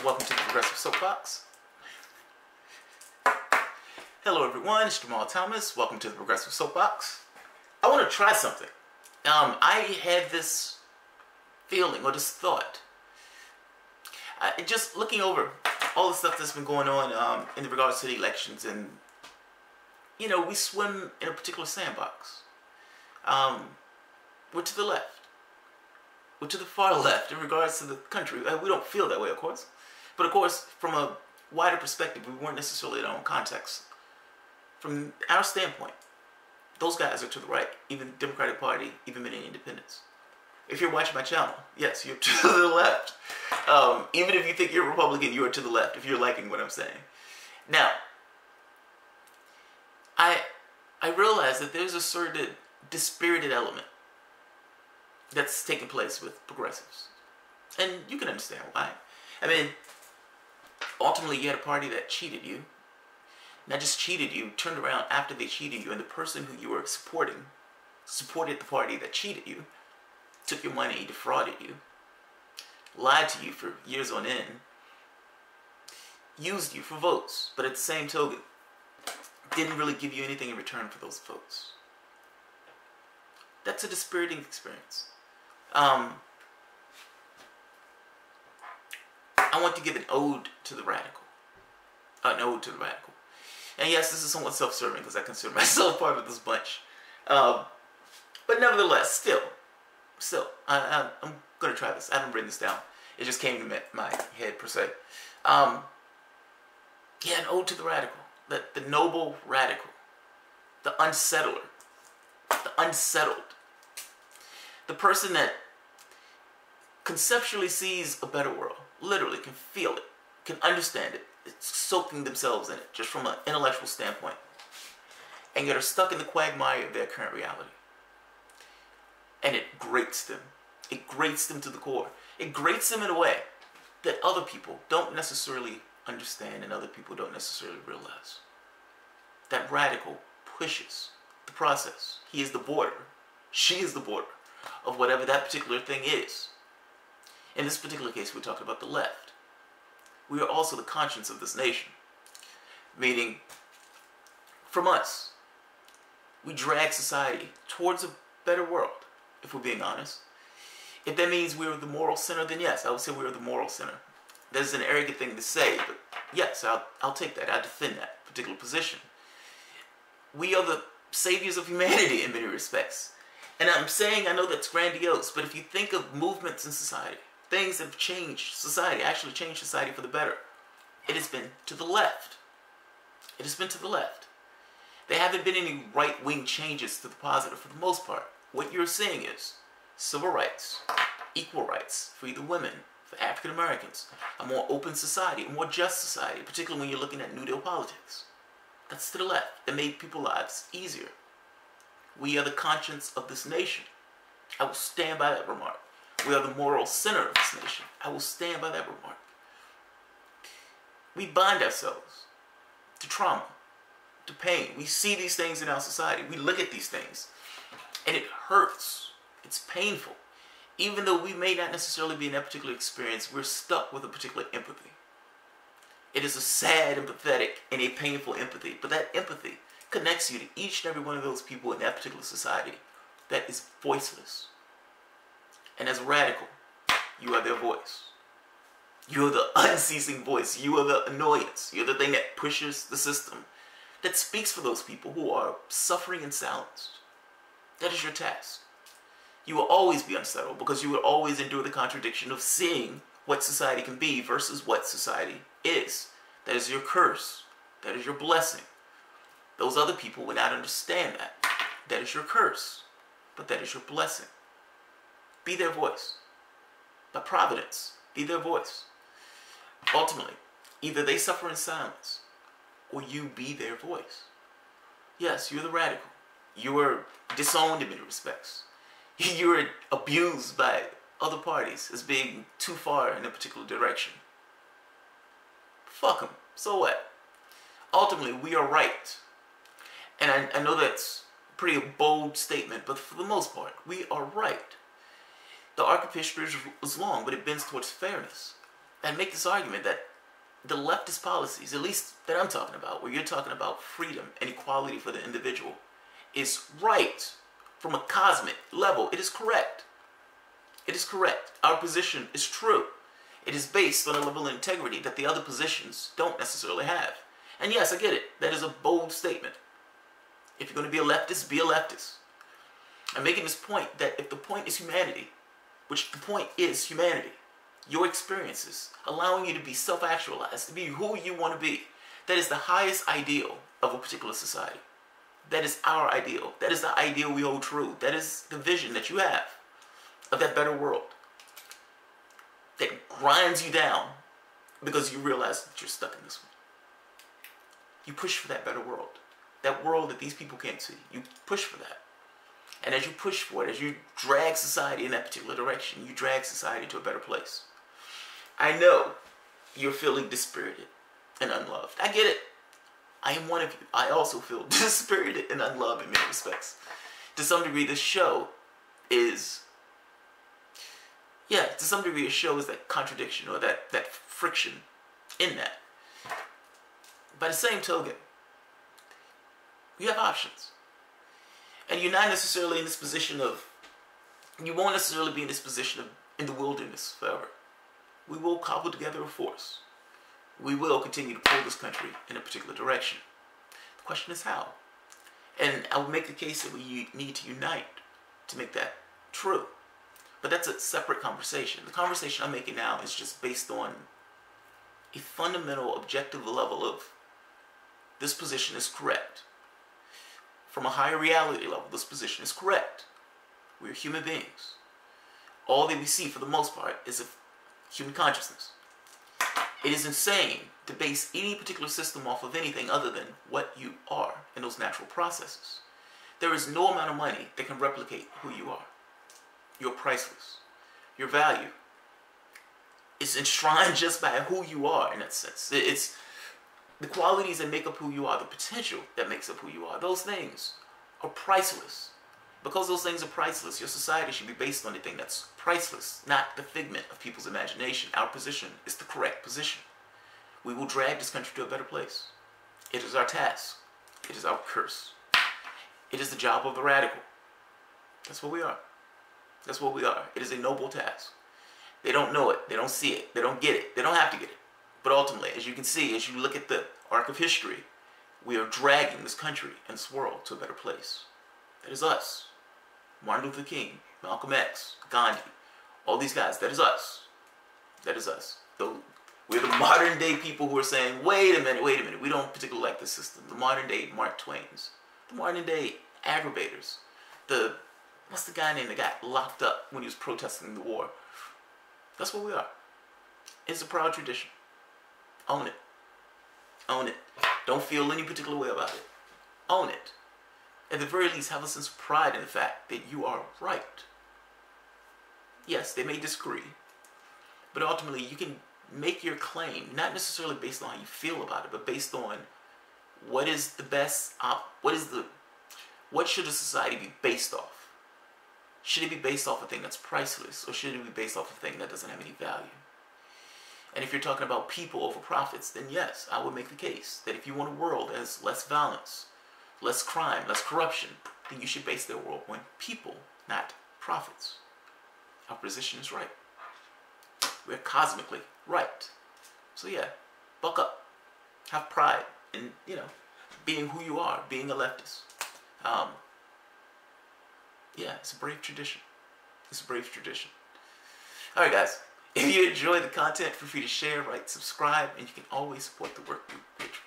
Welcome to the Progressive Soapbox. Hello everyone, it's Jamal Thomas. Welcome to the Progressive Soapbox. I want to try something. I had this feeling or this thought. Just looking over all the stuff that's been going on in regards to the elections, and you know, we swim in a particular sandbox. We're to the left. We're to the far left in regards to the country. We don't feel that way, of course. But of course, from a wider perspective, we weren't necessarily in our own context. From our standpoint, those guys are to the right, even the Democratic Party, even many independents. If you're watching my channel, yes, you're to the left. Even if you think you're Republican, you are to the left, if you're liking what I'm saying. Now, I realize that there's a certain dispirited element that's taking place with progressives. And you can understand why. I mean, ultimately you had a party that cheated you. Not just cheated you, turned around after they cheated you, and the person who you were supported the party that cheated you, took your money, defrauded you, lied to you for years on end, used you for votes, but at the same token, didn't really give you anything in return for those votes. That's a dispiriting experience. I want to give an ode to the radical. An ode to the radical. And yes, this is somewhat self-serving because I consider myself part of this bunch. But nevertheless, still, I'm going to try this. I haven't written this down. It just came to my head, per se. Yeah, an ode to the radical. The noble radical. The unsettler. The unsettled. The person that conceptually sees a better world. Literally can feel it. Can understand it. It's soaking themselves in it, just from an intellectual standpoint. And yet are stuck in the quagmire of their current reality. And it grates them. It grates them to the core. It grates them in a way that other people don't necessarily understand and other people don't necessarily realize. That radical pushes the process. He is the border. She is the border of whatever that particular thing is. In this particular case, we're talking about the left. We are also the conscience of this nation. Meaning, from us, we drag society towards a better world, if we're being honest. If that means we're the moral center, then yes, I would say we're the moral center. That's an arrogant thing to say, but yes, I'll take that. I defend that particular position. We are the saviors of humanity in many respects. And I'm saying, I know that's grandiose, but if you think of movements in society, things that have changed society, actually changed society for the better, it has been to the left. It has been to the left. There haven't been any right-wing changes to the positive for the most part. What you're seeing is civil rights, equal rights for either women, for African Americans, a more open society, a more just society, particularly when you're looking at New Deal politics. That's to the left. It made people's lives easier. We are the conscience of this nation. I will stand by that remark. We are the moral center of this nation. I will stand by that remark. We bind ourselves to trauma, to pain. We see these things in our society. We look at these things, and it hurts. It's painful. Even though we may not necessarily be in that particular experience, we're stuck with a particular empathy. It is a sad, empathetic, and a painful empathy. But that empathy connects you to each and every one of those people in that particular society that is voiceless. And as a radical, you are their voice. You are the unceasing voice. You are the annoyance. You're the thing that pushes the system, that speaks for those people who are suffering in silence. That is your task. You will always be unsettled because you will always endure the contradiction of seeing what society can be versus what society is. That is your curse. That is your blessing. Those other people will not understand that. That is your curse, but that is your blessing. Be their voice. By providence, be their voice. Ultimately, either they suffer in silence or you be their voice. Yes, you're the radical. You are disowned in many respects. You are abused by other parties as being too far in a particular direction. Fuck them. So what? Ultimately, we are right. And I know that's a pretty bold statement, but for the most part, we are right. The arc of history is long, but it bends towards fairness. and make this argument that the leftist policies, at least that I'm talking about, where you're talking about freedom and equality for the individual, is right from a cosmic level. It is correct. It is correct. Our position is true. It is based on a level of integrity that the other positions don't necessarily have. And yes, I get it. That is a bold statement. If you're going to be a leftist, be a leftist. I'm making this point that if the point is humanity, which the point is humanity, your experiences, allowing you to be self-actualized, to be who you want to be, that is the highest ideal of a particular society. That is our ideal. That is the ideal we hold true. That is the vision that you have of that better world that grinds you down because you realize that you're stuck in this one. You push for that better world. That world that these people can't see. You push for that. And as you push for it, as you drag society in that particular direction, you drag society to a better place. I know you're feeling dispirited and unloved. I get it. I am one of you. I also feel dispirited and unloved in many respects. To some degree, this show is, to some degree, a show is that contradiction or that friction in that. By the same token, you have options. And you're not necessarily in this position of, you won't necessarily be in this position of in the wilderness forever. We will cobble together a force. We will continue to pull this country in a particular direction. The question is how. And I would make the case that we need to unite to make that true. But that's a separate conversation. The conversation I'm making now is just based on a fundamental objective level of this position is correct. From a higher reality level, this position is correct. We're human beings. All that we see, for the most part, is a human consciousness. It is insane to base any particular system off of anything other than what you are in those natural processes. There is no amount of money that can replicate who you are. You're priceless. Your value is enshrined just by who you are in that sense. It's the qualities that make up who you are, the potential that makes up who you are. Those things are priceless. Because those things are priceless, your society should be based on anything that's priceless, not the figment of people's imagination. Our position is the correct position. We will drag this country to a better place. It is our task. It is our curse. It is the job of the radical. That's what we are. That's what we are. It is a noble task. They don't know it. They don't see it. They don't get it. They don't have to get it. But ultimately, as you can see, as you look at the arc of history, we are dragging this country and this world to a better place. That is us. Martin Luther King, Malcolm X, Gandhi, all these guys, that is us. That is us. We're the modern day people who are saying, wait a minute, we don't particularly like this system. The modern day Mark Twains, the modern day aggravators, what's the guy named that got locked up when he was protesting the war? That's what we are. It's a proud tradition. Own it. Own it. Don't feel any particular way about it. Own it. At the very least, have a sense of pride in the fact that you are right. Yes, they may disagree, but ultimately you can make your claim, not necessarily based on how you feel about it, but based on what is the best, what should a society be based off? Should it be based off a thing that's priceless, or should it be based off a thing that doesn't have any value? And if you're talking about people over profits, then yes, I would make the case that if you want a world that has less violence, less crime, less corruption, then you should base their world on people, not profits. Our position is right. We're cosmically right. So yeah, buck up. Have pride in, being who you are, being a leftist. Yeah, it's a brave tradition. It's a brave tradition. Alright guys, if you enjoy the content, feel free to share, like, subscribe, and you can always support the work through Patreon.